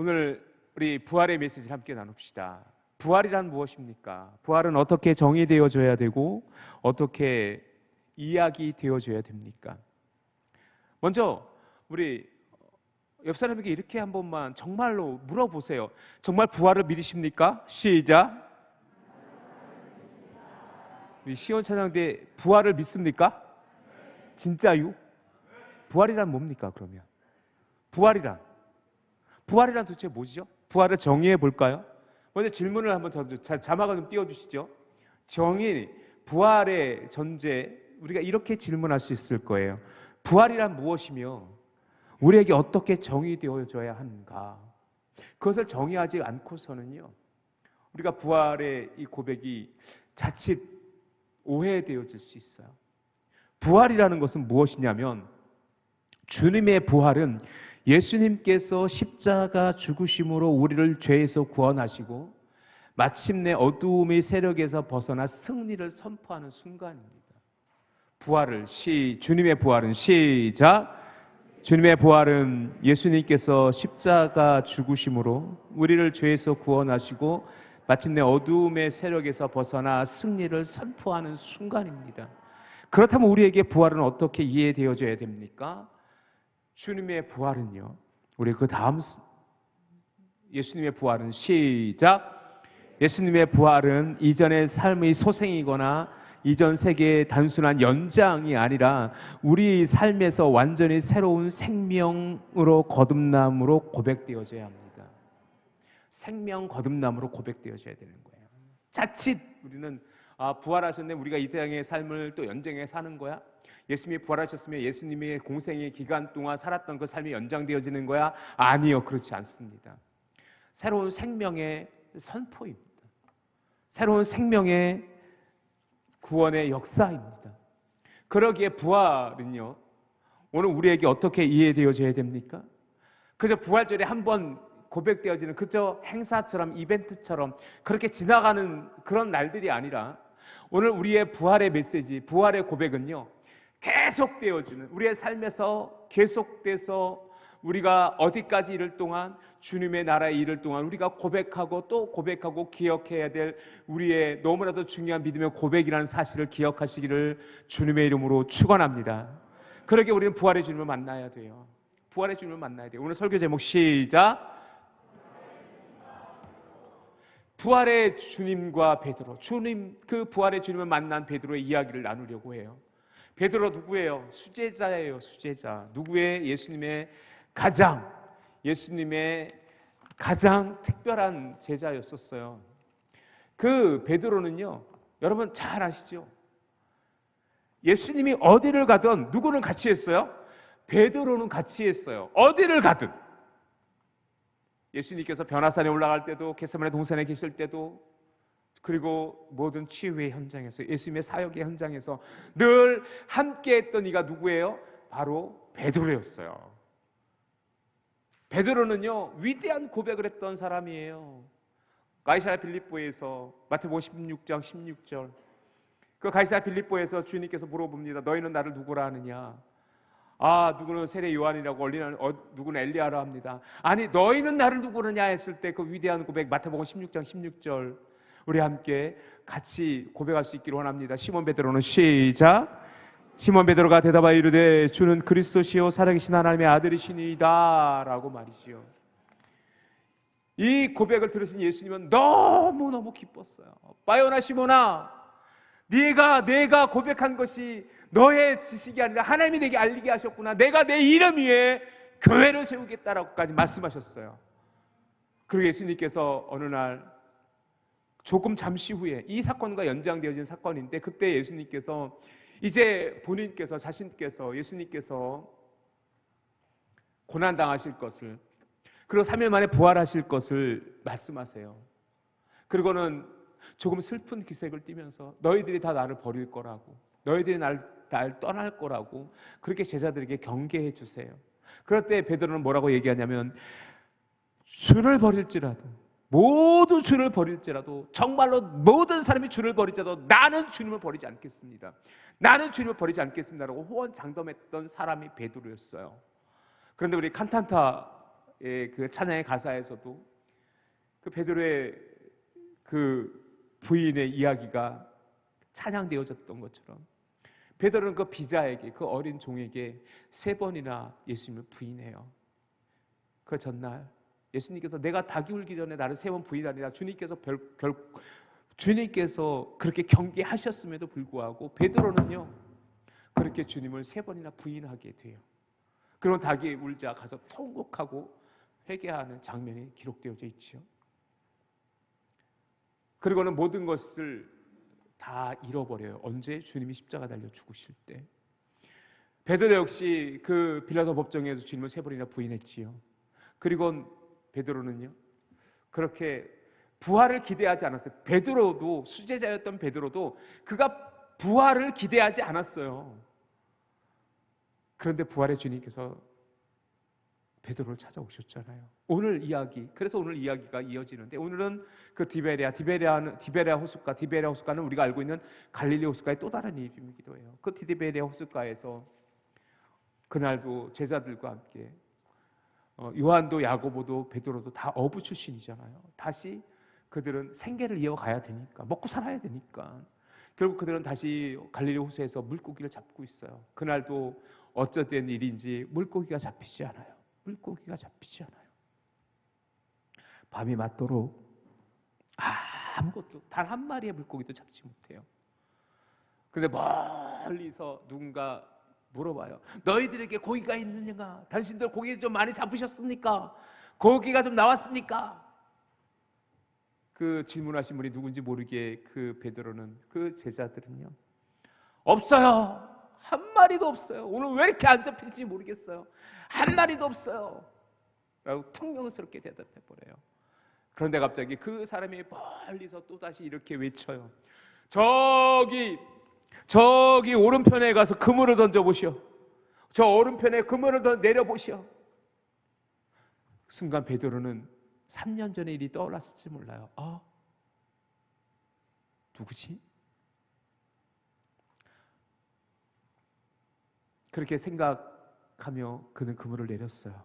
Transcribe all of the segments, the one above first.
오늘 우리 부활의 메시지를 함께 나눕시다. 부활이란 무엇입니까? 부활은 어떻게 정의되어져야 되고 어떻게 이야기되어져야 됩니까? 먼저 우리 옆 사람에게 이렇게 한 번만 정말로 물어보세요. 정말 부활을 믿으십니까? 시작. 우리 시온찬양대 부활을 믿습니까? 진짜요? 부활이란 뭡니까 그러면? 부활이란 도대체 뭐죠? 부활을 정의해 볼까요? 먼저 질문을 한번 더 자막을 좀 띄워주시죠. 정의, 부활의 전제, 우리가 이렇게 질문할 수 있을 거예요. 부활이란 무엇이며 우리에게 어떻게 정의되어져야 하는가? 그것을 정의하지 않고서는요, 우리가 부활의 이 고백이 자칫 오해되어질 수 있어요. 부활이라는 것은 무엇이냐면, 주님의 부활은 예수님께서 십자가 죽으심으로 우리를 죄에서 구원하시고 마침내 어두움의 세력에서 벗어나 승리를 선포하는 순간입니다. 주님의 부활은 시작. 주님의 부활은 예수님께서 십자가 죽으심으로 우리를 죄에서 구원하시고 마침내 어두움의 세력에서 벗어나 승리를 선포하는 순간입니다. 그렇다면 우리에게 부활은 어떻게 이해되어져야 됩니까? 주님의 부활은요, 우리 그 다음 예수님의 부활은 시작. 예수님의 부활은 이전의 삶의 소생이거나 이전 세계의 단순한 연장이 아니라 우리 삶에서 완전히 새로운 생명으로 거듭남으로 고백되어져야 합니다. 생명 거듭남으로 고백되어져야 되는 거예요. 자칫 우리는 부활하셨네, 우리가 이 땅의 삶을 또 연장해 사는 거야? 예수님이 부활하셨으면 예수님의 공생의 기간 동안 살았던 그 삶이 연장되어지는 거야? 아니요, 그렇지 않습니다. 새로운 생명의 선포입니다. 새로운 생명의 구원의 역사입니다. 그러기에 부활은요, 오늘 우리에게 어떻게 이해되어져야 됩니까? 그저 부활절에 한번 고백되어지는 그저 행사처럼, 이벤트처럼 그렇게 지나가는 그런 날들이 아니라, 오늘 우리의 부활의 메시지, 부활의 고백은요, 계속되어지는, 우리의 삶에서 계속돼서 우리가 어디까지 이를 동안, 주님의 나라에 이를 동안 우리가 고백하고 또 고백하고 기억해야 될 우리의 너무나도 중요한 믿음의 고백이라는 사실을 기억하시기를 주님의 이름으로 축원합니다. 그러게 우리는 부활의 주님을 만나야 돼요. 부활의 주님을 만나야 돼요. 오늘 설교 제목 시작. 부활의 주님과 베드로, 그 부활의 주님을 만난 베드로의 이야기를 나누려고 해요. 베드로 누구예요? 수제자예요. 수제자. 누구의? 예수님의 가장 특별한 제자였었어요. 그 베드로는요, 여러분 잘 아시죠? 예수님이 어디를 가든 누구는 같이 했어요? 베드로는 같이 했어요. 어디를 가든. 예수님께서 변화산에 올라갈 때도, 겟세마네 동산에 계실 때도, 그리고 모든 치유의 현장에서, 예수님의 사역의 현장에서 늘 함께했던 이가 누구예요? 바로 베드로였어요. 베드로는요, 위대한 고백을 했던 사람이에요. 가이사랴 빌립보에서, 마태복음 16장 16절, 그 가이사랴 빌립보에서 주님께서 물어봅니다. 너희는 나를 누구라 하느냐? 누구는 세례 요한이라고, 누구는 엘리야라 합니다. 아니, 너희는 나를 누구느냐 했을 때 그 위대한 고백, 마태복음 16장 16절, 우리 함께 같이 고백할 수 있기를 원합니다. 시몬 베드로는 시작. 시몬 베드로가 대답하여 이르되 주는 그리스도시요 살아계신 하나님의 아들이시니이다 라고 말이지요. 이 고백을 들으신 예수님은 너무너무 기뻤어요. 바요나 시몬아, 내가 고백한 것이 너의 지식이 아니라 하나님이 내게 알리게 하셨구나. 내가 내 이름 위에 교회를 세우겠다라고까지 말씀하셨어요. 그리고 예수님께서 어느 날, 조금 잠시 후에, 이 사건과 연장되어진 사건인데, 그때 예수님께서 이제 예수님께서 고난당하실 것을, 그리고 3일 만에 부활하실 것을 말씀하세요. 그리고는 조금 슬픈 기색을 띠면서 너희들이 다 나를 버릴 거라고, 너희들이 날 떠날 거라고 그렇게 제자들에게 경계해 주세요. 그럴 때 베드로는 뭐라고 얘기하냐면, 주를 버릴지라도, 모두 주를 버릴지라도, 정말로 모든 사람이 주를 버릴지라도 나는 주님을 버리지 않겠습니다. 나는 주님을 버리지 않겠습니다라고 호언장담했던 사람이 베드로였어요. 그런데 우리 칸탄타 그 찬양의 가사에서도 그 베드로의 그 부인의 이야기가 찬양되어졌던 것처럼 베드로는 그 비자에게, 그 어린 종에게 3번이나 예수님을 부인해요. 그 전날 예수님께서 내가 닭이 울기 전에 나를 3번 부인하리라, 주님께서 그렇게 경계하셨음에도 불구하고 베드로는요 그렇게 주님을 3번이나 부인하게 돼요. 그런 닭이 울자 가서 통곡하고 회개하는 장면이 기록되어져 있지요. 그리고는 모든 것을 다 잃어버려요. 언제? 주님이 십자가 달려 죽으실 때. 베드로 역시 그 빌라도 법정에서 주님을 3번이나 부인했지요. 그리고 베드로는요 그렇게 부활을 기대하지 않았어요. 베드로도, 수제자였던 베드로도 그가 부활을 기대하지 않았어요. 그런데 부활의 주님께서 베드로를 찾아오셨잖아요. 오늘 이야기, 그래서 오늘 이야기가 이어지는데, 오늘은 그 디베레아 호숫가는 우리가 알고 있는 갈릴리 호숫가의 또 다른 이름이기도 해요. 그 디베레아 호숫가에서 그날도 제자들과 함께 요한도 야고보도 베드로도 다 어부 출신이잖아요. 다시 그들은 생계를 이어가야 되니까, 먹고 살아야 되니까 결국 그들은 다시 갈릴리 호수에서 물고기를 잡고 있어요. 그날도 어쩌된 일인지 물고기가 잡히지 않아요. 밤이 맞도록 아무것도, 단 한 마리의 물고기도 잡지 못해요. 근데 멀리서 누군가 물어봐요. 너희들에게 고기가 있느냐? 당신들 고기 좀 많이 잡으셨습니까? 고기가 좀 나왔습니까? 그 질문하신 분이 누군지 모르게 그 베드로는, 그 제자들은요 없어요. 한 마리도 없어요. 오늘 왜 이렇게 안 잡힐지 모르겠어요. 한 마리도 없어요 라고 퉁명스럽게 대답해버려요. 그런데 갑자기 그 사람이 멀리서 또다시 이렇게 외쳐요. 저기 오른편에 가서 그물을 던져보시오. 저 오른편에 그물을 내려보시오. 순간 베드로는 3년 전의 일이 떠올랐을지 몰라요. 누구지? 그렇게 생각하며 그는 그물을 내렸어요.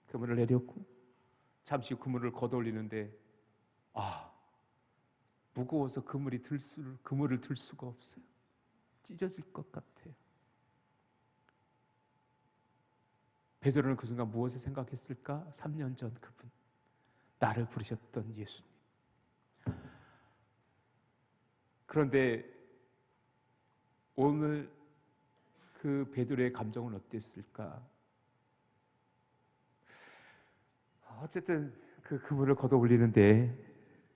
그물을 내렸고 잠시 후 그물을 걷어올리는데 무거워서 그물을 들 수가 없어요. 찢어질 것 같아요. 베드로는 그 순간 무엇을 생각했을까? 3년 전 그분, 나를 부르셨던 예수님. 그런데 오늘 그 베드로의 감정은 어땠을까? 어쨌든 그 그물을 걷어 올리는데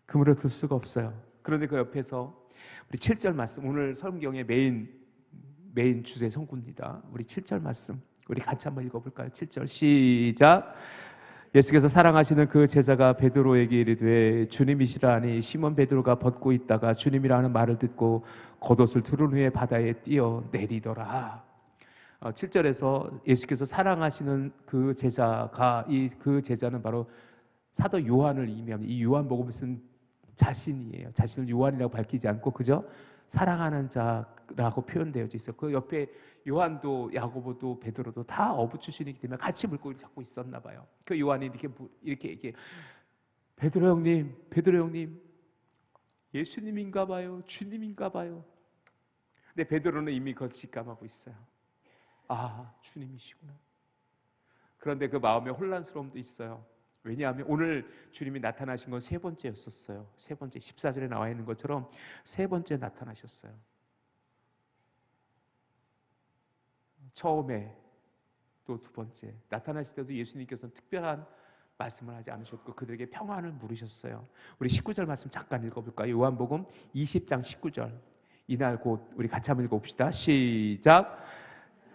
그물을 들 수가 없어요. 그런데 그 옆에서 우리 7절 말씀, 오늘 성경의 메인 주제 성구입니다. 우리 7절 말씀 우리 같이 한번 읽어볼까요? 7절 시작. 예수께서 사랑하시는 그 제자가 베드로에게 이르되 주님이시라 하니 시몬 베드로가 벗고 있다가 주님이라 하는 말을 듣고 겉옷을 두른 후에 바다에 뛰어 내리더라. 7절에서 예수께서 사랑하시는 그 제자가, 그 제자는 바로 사도 요한을 의미합니다. 이 요한복음을 쓴 자신이에요. 자신을 요한이라고 밝히지 않고 그저 사랑하는 자라고 표현되어져 있어요. 그 옆에 요한도 야고보도 베드로도 다 어부 출신이기 때문에 같이 물고기를 잡고 있었나 봐요. 그 요한이 이렇게 얘기해요. 베드로 형님 예수님인가 봐요. 주님인가 봐요. 근데 베드로는 이미 그걸 직감하고 있어요. 주님이시구나. 그런데 그 마음에 혼란스러움도 있어요. 왜냐하면 오늘 주님이 나타나신 건 3번째였었어요. 3번째, 14절에 나와 있는 것처럼 3번째 나타나셨어요. 처음에 또 2번째 나타나실 때도 예수님께서는 특별한 말씀을 하지 않으셨고 그들에게 평안을 물으셨어요. 우리 19절 말씀 잠깐 읽어볼까요? 요한복음 20장 19절. 이날 곧, 우리 같이 한번 읽어봅시다. 시작.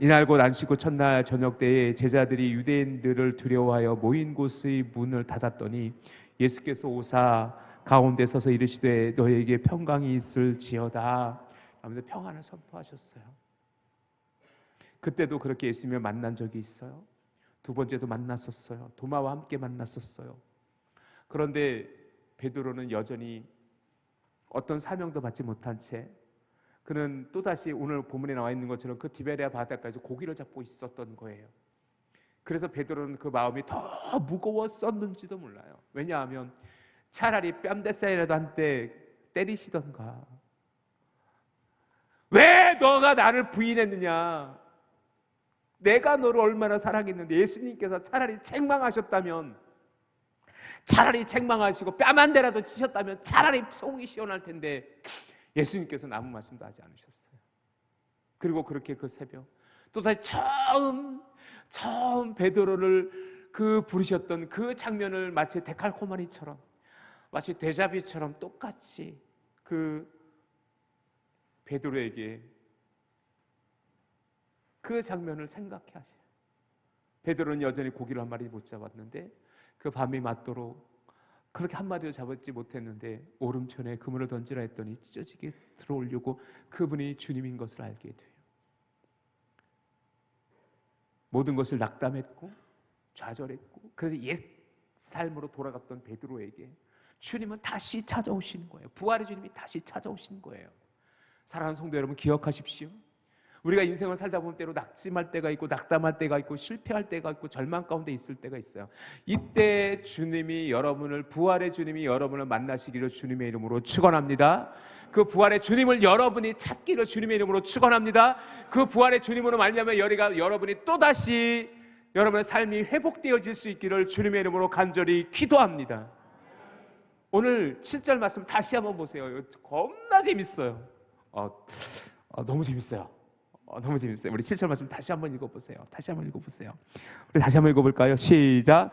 이날 곧 안식 후 첫날 저녁 때에 제자들이 유대인들을 두려워하여 모인 곳의 문을 닫았더니 예수께서 오사 가운데 서서 이르시되 너에게 평강이 있을지어다 하면서 평안을 선포하셨어요. 그때도 그렇게 예수님을 만난 적이 있어요. 2번째도 만났었어요. 도마와 함께 만났었어요. 그런데 베드로는 여전히 어떤 사명도 받지 못한 채 그는 또다시 오늘 본문에 나와 있는 것처럼 그 디베레아 바닷가에서 고기를 잡고 있었던 거예요. 그래서 베드로는 그 마음이 더 무거웠었는지도 몰라요. 왜냐하면 차라리 뺨대싸이라도 한때 때리시던가, 왜 너가 나를 부인했느냐, 내가 너를 얼마나 사랑했는데, 예수님께서 차라리 책망하셨다면, 차라리 책망하시고 뺨 한 대라도 치셨다면 차라리 속이 시원할 텐데, 예수님께서는 아무 말씀도 하지 않으셨어요. 그리고 그렇게 그 새벽 또다시 처음 베드로를 그 부르셨던 그 장면을 마치 데칼코마니처럼, 마치 데자뷰처럼 똑같이 그 베드로에게 그 장면을 생각해 하세요. 베드로는 여전히 고기를 한 마리 못 잡았는데, 그 밤이 맞도록 그렇게 한 마리도 잡았지 못했는데 오른편에 그물을 던지라 했더니 찢어지게 들어오려고 그분이 주님인 것을 알게 돼요. 모든 것을 낙담했고 좌절했고, 그래서 옛 삶으로 돌아갔던 베드로에게 주님은 다시 찾아오시는 거예요. 부활의 주님이 다시 찾아오시는 거예요. 사랑하는 성도 여러분, 기억하십시오. 우리가 인생을 살다 보면 때로 낙심할 때가 있고 낙담할 때가 있고 실패할 때가 있고 절망 가운데 있을 때가 있어요. 이때 주님이 여러분을, 부활의 주님이 여러분을 만나시기를 주님의 이름으로 축원합니다. 그 부활의 주님을 여러분이 찾기를 주님의 이름으로 축원합니다. 그 부활의 주님으로 말미암아 여러분이 또다시 여러분의 삶이 회복되어질 수 있기를 주님의 이름으로 간절히 기도합니다. 오늘 7절 말씀 다시 한번 보세요. 겁나 재밌어요. 너무 재밌어요. 너무 재밌어요. 우리 7절 말씀 다시 한번 읽어보세요. 우리 다시 한번 읽어볼까요? 시작.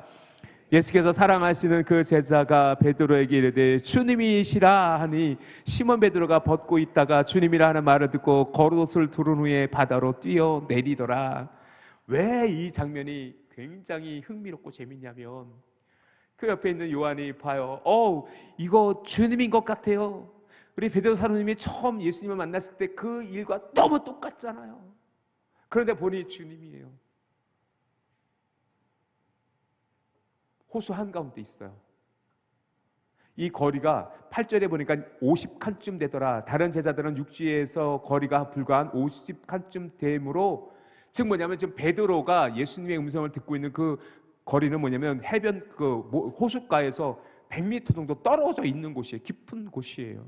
예수께서 사랑하시는 그 제자가 베드로에게 이르되 주님이시라 하니, 시몬 베드로가 벗고 있다가 주님이라 하는 말을 듣고 겉옷을 두른 후에 바다로 뛰어내리더라. 왜 이 장면이 굉장히 흥미롭고 재밌냐면, 그 옆에 있는 요한이 봐요. 이거 주님인 것 같아요. 우리 베드로 사도님이 처음 예수님을 만났을 때 그 일과 너무 똑같잖아요. 그런데 보니 주님이에요. 호수 한가운데 있어요. 이 거리가 8절에 보니까 50칸쯤 되더라. 다른 제자들은 육지에서 거리가 불과 한 50칸쯤 되므로, 즉 뭐냐면 지금 베드로가 예수님의 음성을 듣고 있는 그 거리는 뭐냐면 해변 호숫가에서 100m 정도 떨어져 있는 곳이에요. 깊은 곳이에요.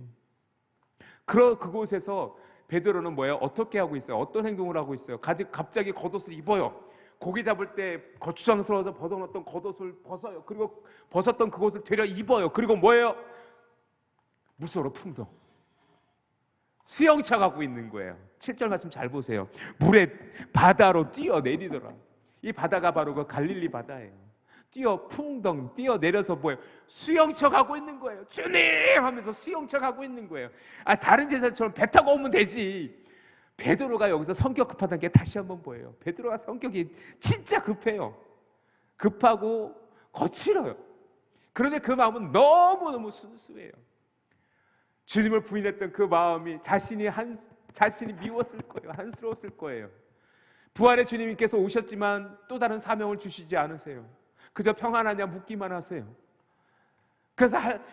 그곳에서 베드로는 뭐예요? 어떻게 하고 있어요? 어떤 행동을 하고 있어요? 갑자기 겉옷을 입어요. 고기 잡을 때 거추장스러워서 벗어놓던 겉옷을 벗어요. 그리고 벗었던 그것을 되려 입어요. 그리고 뭐예요? 무서워 풍덩 수영차 가고 있는 거예요. 7절 말씀 잘 보세요. 물에 바다로 뛰어내리더라. 이 바다가 바로 그 갈릴리 바다예요. 풍덩 뛰어내려서 뭐예요? 수영차 가고 있는 거예요. 주님 하면서 수영차 가고 있는 거예요. 다른 제자처럼 배 타고 오면 되지. 베드로가 여기서 성격 급하다는 게 다시 한번 보여요. 베드로가 성격이 진짜 급해요. 급하고 거칠어요. 그런데 그 마음은 너무너무 순수해요. 주님을 부인했던 그 마음이 자신이 미웠을 거예요. 한스러웠을 거예요. 부활의 주님께서 오셨지만 또 다른 사명을 주시지 않으세요. 그저 평안하냐 묻기만 하세요.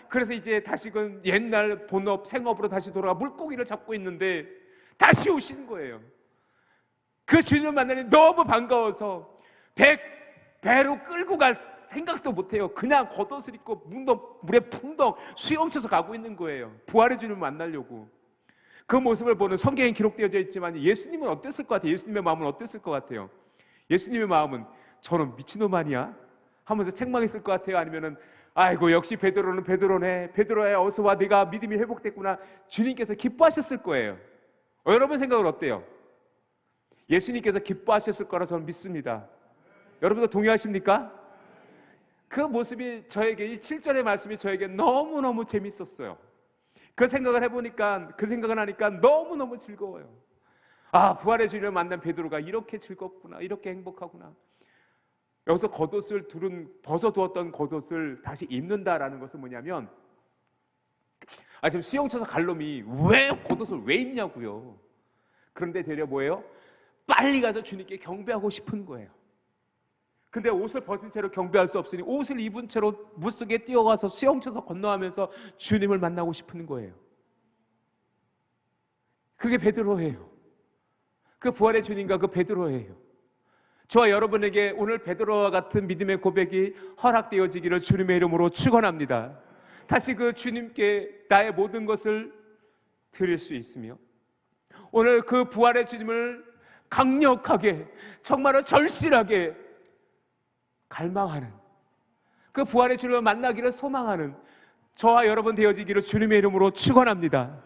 그래서 이제 다시금 옛날 본업 생업으로 다시 돌아가 물고기를 잡고 있는데 다시 오신 거예요. 그 주님을 만나니 너무 반가워서 배로 끌고 갈 생각도 못해요. 그냥 겉옷을 입고 물에 풍덩 수영쳐서 가고 있는 거예요. 부활의 주님을 만나려고. 그 모습을 보는 성경에 기록되어져 있지만 예수님은 어땠을 것 같아요? 예수님의 마음은 어땠을 것 같아요? 예수님의 마음은 저는 미친놈 아니야? 하면서 책망했을 것 같아요? 아니면은 아이고 역시 베드로는 베드로네, 베드로야 어서 와, 네가 믿음이 회복됐구나, 주님께서 기뻐하셨을 거예요. 여러분 생각은 어때요? 예수님께서 기뻐하셨을 거라 저는 믿습니다. 여러분도 동의하십니까? 그 모습이 저에게, 이 7절의 말씀이 저에게 너무너무 재밌었어요. 그 생각을 하니까 너무너무 즐거워요. 부활의 주님을 만난 베드로가 이렇게 즐겁구나, 이렇게 행복하구나. 여기서 벗어두었던 겉옷을 다시 입는다라는 것은 뭐냐면, 지금 수영쳐서 갈 놈이 왜 겉옷을 왜 입냐고요. 그런데 되려 뭐예요? 빨리 가서 주님께 경배하고 싶은 거예요. 근데 옷을 벗은 채로 경배할 수 없으니 옷을 입은 채로 물속에 뛰어가서 수영쳐서 건너가면서 주님을 만나고 싶은 거예요. 그게 베드로예요. 그 부활의 주님과 그 베드로예요. 저와 여러분에게 오늘 베드로와 같은 믿음의 고백이 허락되어지기를 주님의 이름으로 축원합니다. 다시 그 주님께 나의 모든 것을 드릴 수 있으며, 오늘 그 부활의 주님을 강력하게, 정말로 절실하게 갈망하는, 그 부활의 주님을 만나기를 소망하는 저와 여러분 되어지기를 주님의 이름으로 축원합니다.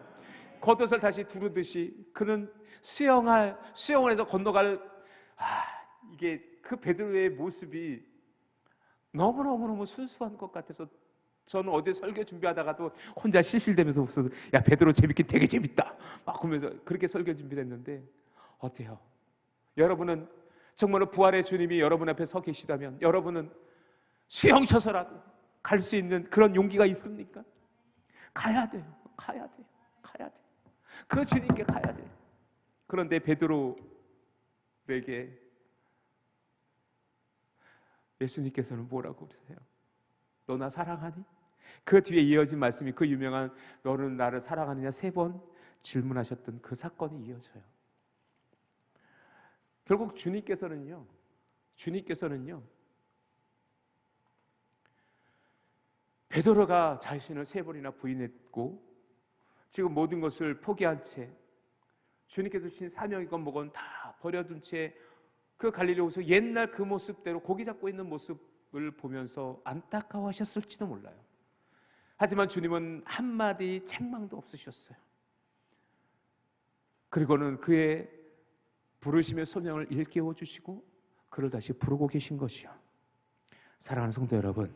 겉옷을 다시 두르듯이 그는 수영을 해서 건너갈, 이게 그 베드로의 모습이 너무너무 순수한 것 같아서 저는 어제 설교 준비하다가도 혼자 실실대면서 웃어서, 야, 베드로 재밌긴 되게 재밌다 막 그러면서 그렇게 설교 준비를 했는데, 어때요? 여러분은 정말로 부활의 주님이 여러분 앞에 서 계시다면 여러분은 수영쳐서라도 갈 수 있는 그런 용기가 있습니까? 가야 돼요. 그 주님께 가야 돼요. 그런데 베드로에게 예수님께서는 뭐라고 그러세요? 너 나 사랑하니? 그 뒤에 이어진 말씀이 그 유명한 너는 나를 사랑하느냐 3번 질문하셨던 그 사건이 이어져요. 결국 주님께서는요 베드로가 자신을 3번이나 부인했고 지금 모든 것을 포기한 채 주님께서 주신 사명이건 뭐건 다 버려둔 채 그 갈릴리 호수 옛날 그 모습대로 고기 잡고 있는 모습을 보면서 안타까워하셨을지도 몰라요. 하지만 주님은 한마디 책망도 없으셨어요. 그리고는 그의 부르심의 소명을 일깨워 주시고 그를 다시 부르고 계신 것이요. 사랑하는 성도 여러분,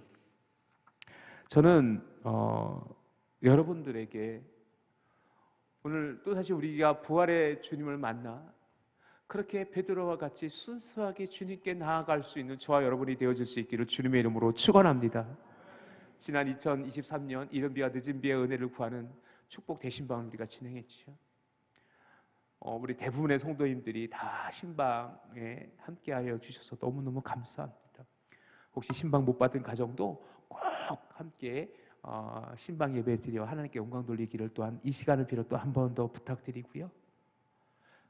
저는 여러분들에게 오늘 또다시 우리가 부활의 주님을 만나 그렇게 베드로와 같이 순수하게 주님께 나아갈 수 있는 저와 여러분이 되어질 수 있기를 주님의 이름으로 축원합니다. 지난 2023년 이른 비와 늦은 비의 은혜를 구하는 축복 대신방을 우리가 진행했죠. 우리 대부분의 성도님들이 다 신방에 함께하여 주셔서 너무너무 감사합니다. 혹시 신방 못 받은 가정도 꼭 함께 신방 예배 드려 하나님께 영광 돌리기를 또한 이 시간을 빌어 또 한 번 더 부탁드리고요.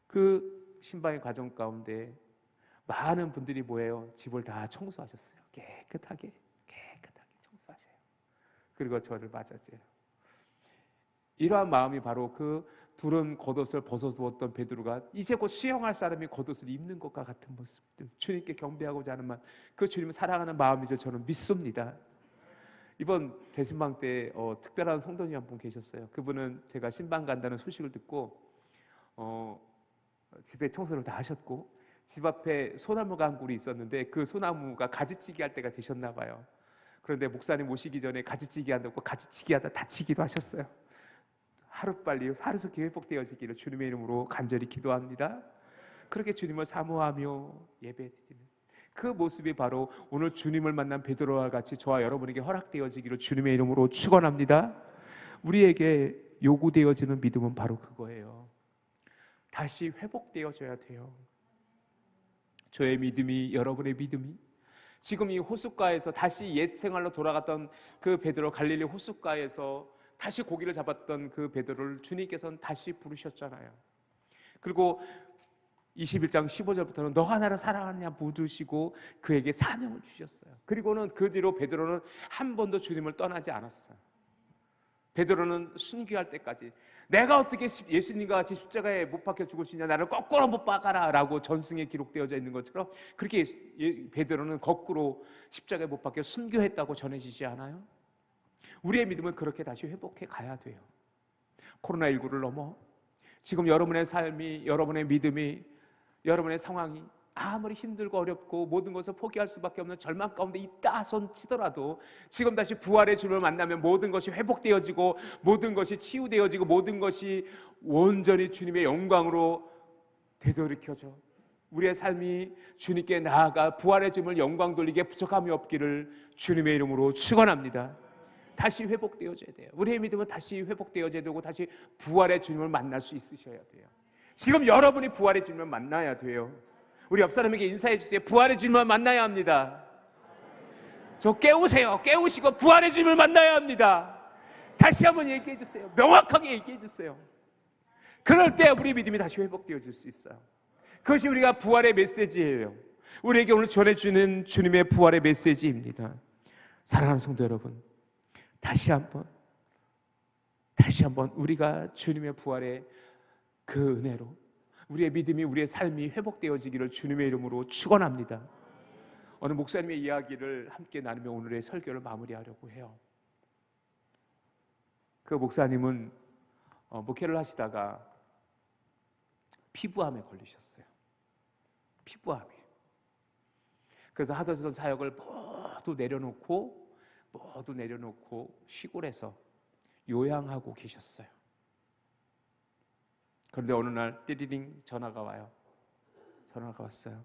그 신방의 과정 가운데 많은 분들이 뭐예요? 집을 다 청소하셨어요. 깨끗하게 청소하세요. 그리고 저를 맞아줘요. 이러한 마음이 바로 그 두른 겉옷을 벗어두었던 베드로가 이제 곧 수영할 사람이 겉옷을 입는 것과 같은 모습들, 주님께 경배하고자 하는 마음, 그 주님을 사랑하는 마음이죠. 저는 믿습니다. 이번 대신방 때 특별한 성도님 한 분 계셨어요. 그분은 제가 신방 간다는 소식을 듣고 집에 청소를 다 하셨고 집 앞에 소나무가 한 그루 있었는데 그 소나무가 가지치기 할 때가 되셨나 봐요. 그런데 목사님 오시기 전에 가지치기 한다고 가지치기 하다 다치기도 하셨어요. 하루빨리 하루속히 회복되어지기를 주님의 이름으로 간절히 기도합니다. 그렇게 주님을 사모하며 예배드리는 그 모습이 바로 오늘 주님을 만난 베드로와 같이 저와 여러분에게 허락되어지기를 주님의 이름으로 축원합니다. 우리에게 요구되어지는 믿음은 바로 그거예요. 다시 회복되어져야 돼요. 저의 믿음이, 여러분의 믿음이 지금 이 호숫가에서 다시 옛 생활로 돌아갔던 그 베드로, 갈릴리 호숫가에서 다시 고기를 잡았던 그 베드로를 주님께서는 다시 부르셨잖아요. 그리고 21장 15절부터는 너가 나를 사랑하느냐 묻으시고 그에게 사명을 주셨어요. 그리고는 그 뒤로 베드로는 한 번도 주님을 떠나지 않았어요. 베드로는 순교할 때까지 내가 어떻게 예수님과 같이 십자가에 못 박혀 죽으시냐, 나를 거꾸로 못 박아라 라고 전승에 기록되어져 있는 것처럼 그렇게 베드로는 거꾸로 십자가에 못 박혀 순교했다고 전해지지 않아요? 우리의 믿음은 그렇게 다시 회복해 가야 돼요. 코로나19를 넘어 지금 여러분의 삶이, 여러분의 믿음이, 여러분의 상황이 아무리 힘들고 어렵고 모든 것을 포기할 수밖에 없는 절망 가운데 있다 손치더라도 지금 다시 부활의 주를 만나면 모든 것이 회복되어지고 모든 것이 치유되어지고 모든 것이 온전히 주님의 영광으로 되돌이켜져 우리의 삶이 주님께 나아가 부활의 주님을 영광 돌리기에 부족함이 없기를 주님의 이름으로 축원합니다. 다시 회복되어져야 돼요. 우리의 믿음은 다시 회복되어져야 되고 다시 부활의 주님을 만날 수 있으셔야 돼요. 지금 여러분이 부활의 주님을 만나야 돼요. 우리 옆 사람에게 인사해 주세요. 부활의 주님을 만나야 합니다. 저 깨우세요. 깨우시고 부활의 주님을 만나야 합니다. 다시 한번 얘기해 주세요. 명확하게 얘기해 주세요. 그럴 때 우리 믿음이 다시 회복되어질 수 있어요. 그것이 우리가 부활의 메시지예요. 우리에게 오늘 전해주는 주님의 부활의 메시지입니다. 사랑하는 성도 여러분, 다시 한번 우리가 주님의 부활의 그 은혜로 우리의 믿음이, 우리의 삶이 회복되어지기를 주님의 이름으로 축원합니다. 어느 목사님의 이야기를 함께 나누며 오늘의 설교를 마무리하려고 해요. 그 목사님은 목회를 하시다가 피부암에 걸리셨어요. 피부암에. 그래서 하던 사역을 모두 내려놓고 시골에서 요양하고 계셨어요. 그런데 어느 날 띠리링 전화가 와요. 전화가 왔어요.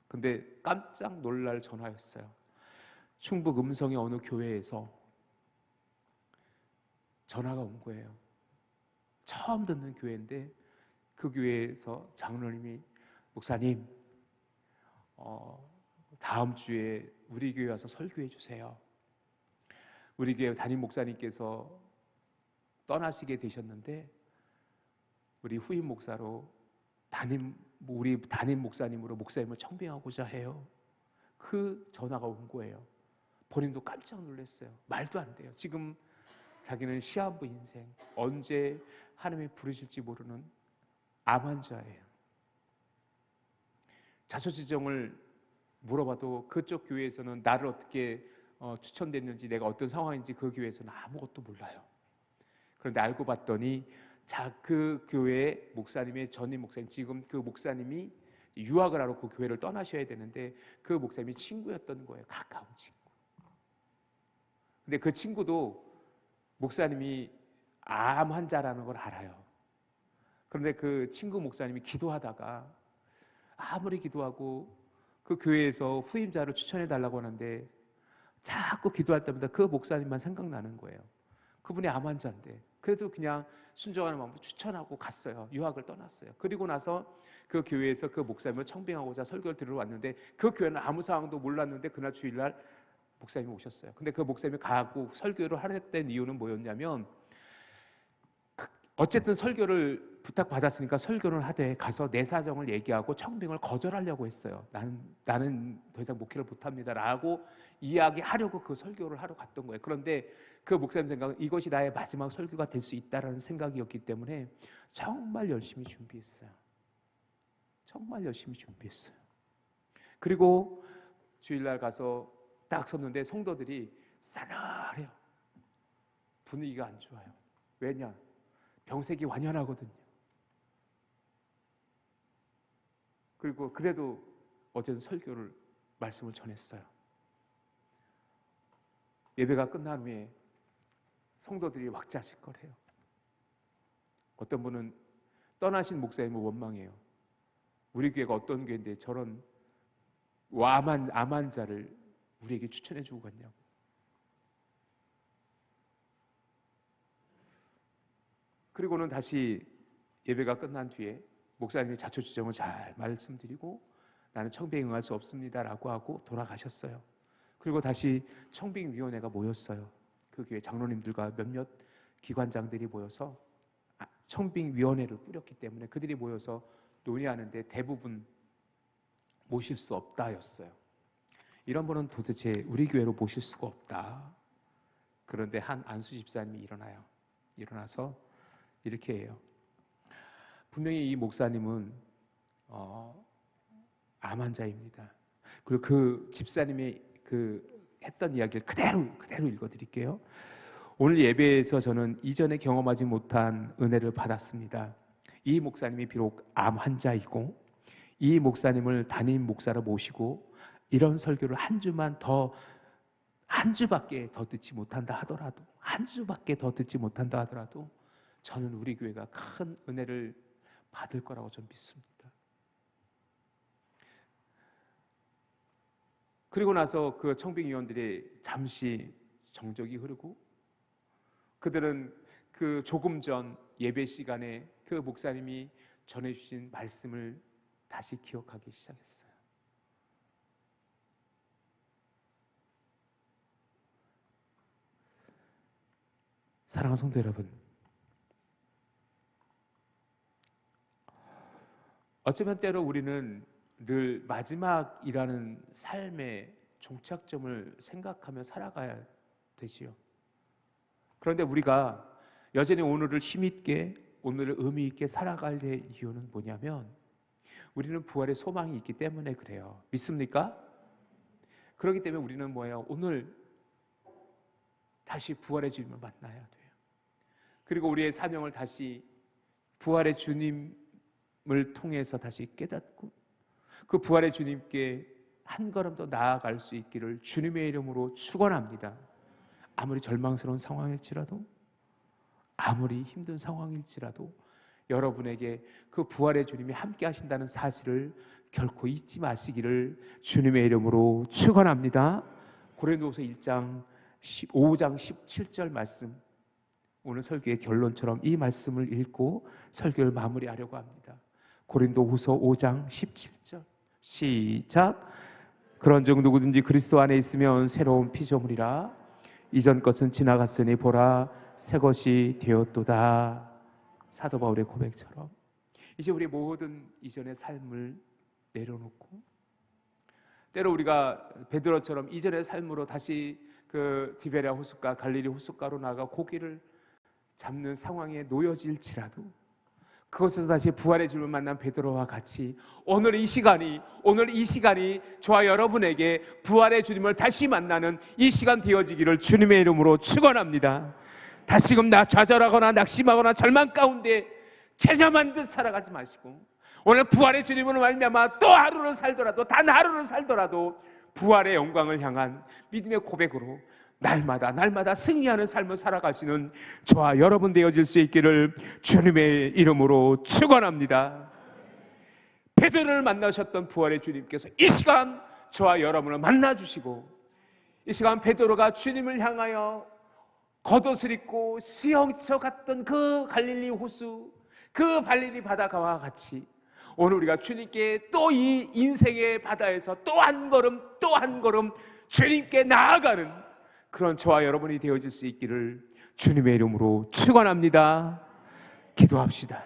근데 깜짝 놀랄 전화였어요. 충북 음성의 어느 교회에서 전화가 온 거예요. 처음 듣는 교회인데 그 교회에서 장로님이 목사님, 다음 주에 우리 교회 와서 설교해 주세요. 우리 교회 담임 목사님께서 떠나시게 되셨는데 우리 후임 목사로 우리 담임 목사님으로 목사님을 청빙하고자 해요. 그 전화가 온 거예요. 본인도 깜짝 놀랐어요. 말도 안 돼요. 지금 자기는 시한부 인생, 언제 하나님이 부르실지 모르는 암 환자예요. 자초지종을 물어봐도 그쪽 교회에서는 나를 어떻게 추천됐는지, 내가 어떤 상황인지 그 교회에서는 아무것도 몰라요. 그런데 알고 봤더니 그 교회의 목사님의 전임 목사님, 지금 그 목사님이 유학을 하러 그 교회를 떠나셔야 되는데 그 목사님이 친구였던 거예요. 가까운 친구. 근데 그 친구도 목사님이 암 환자라는 걸 알아요. 그런데 그 친구 목사님이 기도하다가 아무리 기도하고 그 교회에서 후임자를 추천해 달라고 하는데 자꾸 기도할 때마다 그 목사님만 생각나는 거예요. 그분이 암 환자인데. 그래서 그냥 순종하는 마음으로 추천하고 갔어요. 유학을 떠났어요. 그리고 나서 그 교회에서 그 목사님을 청빙하고자 설교를 들으러 왔는데 그 교회는 아무 상황도 몰랐는데 그날 주일날 목사님이 오셨어요. 근데 그 목사님이 가고 설교를 하랬던 이유는 뭐였냐면, 어쨌든 설교를 부탁받았으니까 설교를 하되 가서 내 사정을 얘기하고 청빙을 거절하려고 했어요. 나는 더 이상 목회를 못합니다 라고 이야기하려고 그 설교를 하러 갔던 거예요. 그런데 그 목사님 생각은 이것이 나의 마지막 설교가 될 수 있다는 생각이었기 때문에 정말 열심히 준비했어요. 정말 열심히 준비했어요. 그리고 주일날 가서 딱 섰는데 성도들이 싸늘해요. 분위기가 안 좋아요. 왜냐? 병색이 완연하거든요. 그리고 그래도 어쨌든 설교를, 말씀을 전했어요. 예배가 끝난 후에 성도들이 왁자지껄해요. 어떤 분은 떠나신 목사님을 원망해요. 우리 교회가 어떤 교회인데 저런 암 환자를 우리에게 추천해 주고 갔냐고. 그리고는 다시 예배가 끝난 뒤에 목사님이 자초지종을 잘 말씀드리고 나는 청빙에 응할 수 없습니다라고 하고 돌아가셨어요. 그리고 다시 청빙위원회가 모였어요. 그 교회 장로님들과 몇몇 기관장들이 모여서 청빙위원회를 꾸렸기 때문에 그들이 모여서 논의하는데 대부분 모실 수 없다였어요. 이런 분은 도대체 우리 교회로 모실 수가 없다. 그런데 한 안수 집사님이 일어나서 이렇게 해요. 분명히 이 목사님은 암 환자입니다. 그리고 그 집사님의 그 했던 이야기를 그대로 읽어드릴게요. 오늘 예배에서 저는 이전에 경험하지 못한 은혜를 받았습니다. 이 목사님이 비록 암 환자이고 이 목사님을 담임 목사로 모시고 이런 설교를 한 주밖에 더 듣지 못한다 하더라도 저는 우리 교회가 큰 은혜를 받을 거라고 전 믿습니다. 그리고 나서 그 청빙위원들이 잠시 정적이 흐르고 그들은 그 조금 전 예배 시간에 그 목사님이 전해주신 말씀을 다시 기억하기 시작했어요. 사랑하는 성도 여러분, 어쩌면 때로 우리는 늘 마지막이라는 삶의 종착점을 생각하며 살아가야 되지요. 그런데 우리가 여전히 오늘을 힘있게, 오늘을 의미있게 살아갈 이유는 뭐냐면 우리는 부활의 소망이 있기 때문에 그래요. 믿습니까? 그렇기 때문에 우리는 뭐예요? 오늘 다시 부활의 주님을 만나야 돼요. 그리고 우리의 사명을 다시 부활의 주님을 통해서 다시 깨닫고 그 부활의 주님께 한 걸음 더 나아갈 수 있기를 주님의 이름으로 축원합니다. 아무리 절망스러운 상황일지라도, 아무리 힘든 상황일지라도 여러분에게 그 부활의 주님이 함께 하신다는 사실을 결코 잊지 마시기를 주님의 이름으로 축원합니다. 고린도후서 5장 17절 말씀, 오늘 설교의 결론처럼 이 말씀을 읽고 설교를 마무리하려고 합니다. 고린도후서 5장 17절 시작. 그런즉 누구든지 그리스도 안에 있으면 새로운 피조물이라 이전 것은 지나갔으니 보라 새 것이 되었도다. 사도 바울의 고백처럼 이제 우리 모든 이전의 삶을 내려놓고 때로 우리가 베드로처럼 이전의 삶으로 다시 그 디베랴 호숫가 갈릴리 호숫가로 나가 고기를 잡는 상황에 놓여질지라도 그곳에서 다시 부활의 주를 만난 베드로와 같이 오늘 이 시간이 저와 여러분에게 부활의 주님을 다시 만나는 이 시간 되어지기를 주님의 이름으로 축원합니다. 다시금 좌절하거나 낙심하거나 절망 가운데 체념한 듯 살아가지 마시고 오늘 부활의 주님으로 말미암아 또 하루를 살더라도 단 하루를 살더라도 부활의 영광을 향한 믿음의 고백으로 날마다 승리하는 삶을 살아가시는 저와 여러분 되어질 수 있기를 주님의 이름으로 축원합니다. 베드로를 만나셨던 부활의 주님께서 이 시간 저와 여러분을 만나주시고 이 시간 베드로가 주님을 향하여 겉옷을 입고 수영쳐 갔던 그 갈릴리 호수, 그 갈릴리 바다가와 같이 오늘 우리가 주님께 또 이 인생의 바다에서 또 한 걸음 주님께 나아가는 그런 저와 여러분이 되어질 수 있기를 주님의 이름으로 축원합니다. 기도합시다.